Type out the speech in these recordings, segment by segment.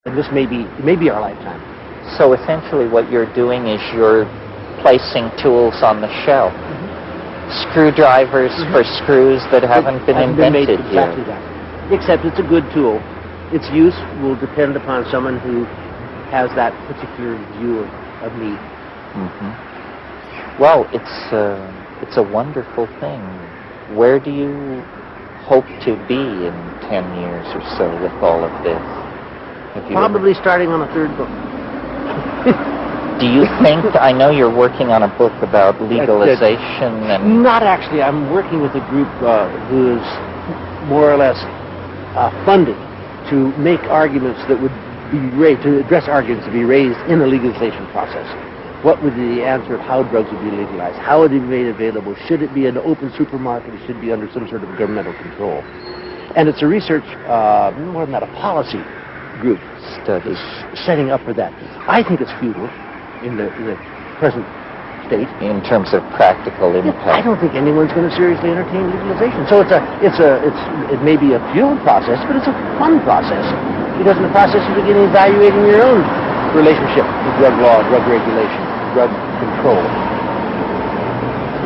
And this may be our lifetime. So essentially what you're doing is you're placing tools on the shelf. Screwdrivers for screws that haven't been invented yet. Exactly that. Except it's a good tool. Its use will depend upon someone who has that particular view of need. Well, it's a wonderful thing. Where do you hope to be in 10 years or so with all of this? Probably starting on a third book. Do you think, I know you're working on a book about legalization and... Not actually. I'm working with a group who is more or less funded to make arguments that would be raised, to address arguments to be raised in the legalization process. What would be the answer of how drugs would be legalized? How would it be made available? Should it be an open supermarket? It should be under some sort of governmental control. And it's a research, more than that, a policy group studies setting up for that. I think it's futile in the present state. In terms of practical impact. I don't think anyone's going to seriously entertain legalization. So it may be a futile process, but it's a fun process. Because in the process you begin evaluating your own relationship with drug law, drug regulation, drug control.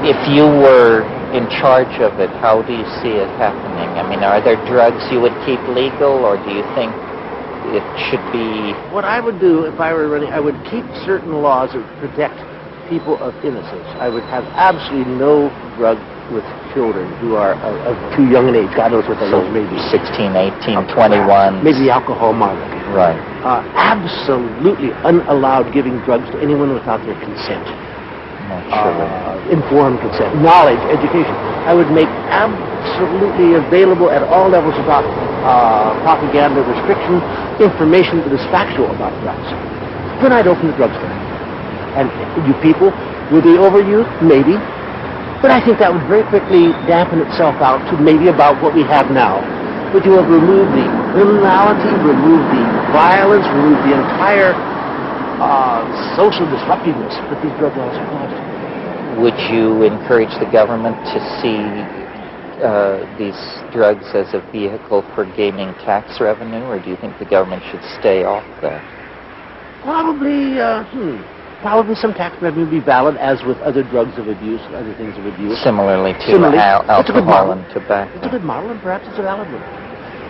If you were in charge of it, how do you see it happening? I mean, are there drugs you would keep legal, or do you think it should be... What I would do if I were running, I would keep certain laws that protect people of innocence. I would have absolutely no drug with children who are of too young an age. God knows what that age may be. 16, 18, 21. Maybe alcohol market. Right. Absolutely unallowed giving drugs to anyone without their consent. Informed consent, knowledge, education. I would make absolutely available at all levels about propaganda, restriction, information that is factual about drugs. Then I'd open the drugstore. And you people, will they overuse? Maybe. But I think that would very quickly dampen itself out to maybe about what we have now. But you have removed the criminality, removed the violence, removed the entire social disruptiveness that these drug laws have caused. Would you encourage the government to see these drugs as a vehicle for gaining tax revenue, or do you think the government should stay off that? Probably some tax revenue would be valid, as with other drugs of abuse, other things of abuse. Similarly to alcohol and tobacco. It's a good model, and perhaps it's a valid one.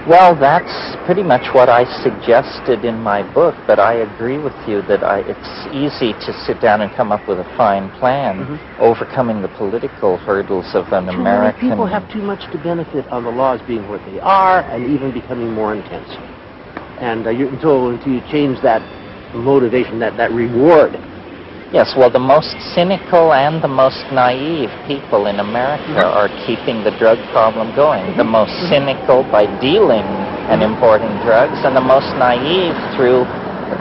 Well, that's pretty much what I suggested in my book, but I agree with you that it's easy to sit down and come up with a fine plan, overcoming the political hurdles of an American... People have too much to benefit on the laws being what they are, and even becoming more intense. And until you change that motivation, that reward... Yes, well, the most cynical and the most naive people in America are keeping the drug problem going. The most cynical by dealing and importing drugs, and the most naive through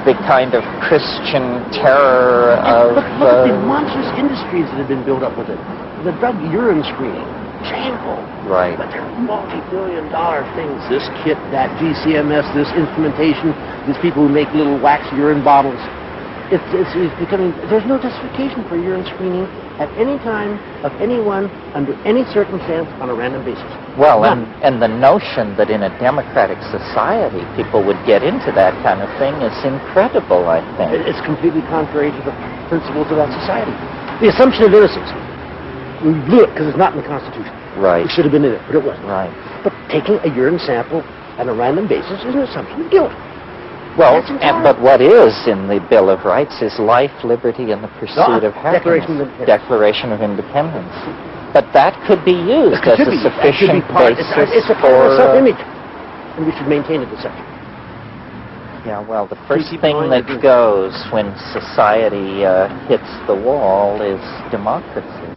the kind of Christian terror of... Look at the monstrous industries that have been built up with it. The drug urine screening, shameful. Right. But they're multi-billion-dollar things. This kit, that GCMS, this instrumentation, these people who make little wax urine bottles. It's becoming, there's no justification for urine screening at any time of anyone under any circumstance on a random basis. Well, and the notion that in a democratic society people would get into that kind of thing is incredible, I think. It's completely contrary to the principles of that society. The assumption of innocence. We blew it because it's not in the Constitution. Right. It should have been in it, but it wasn't. Right. But taking a urine sample on a random basis is an assumption of guilt. Well, but what is in the Bill of Rights is life, liberty, and the pursuit of happiness. Declaration of Independence. But that could be used as a sufficient basis it's a part of self-image, and we should maintain it as such. Yeah, well, the first thing that goes when society hits the wall is democracy.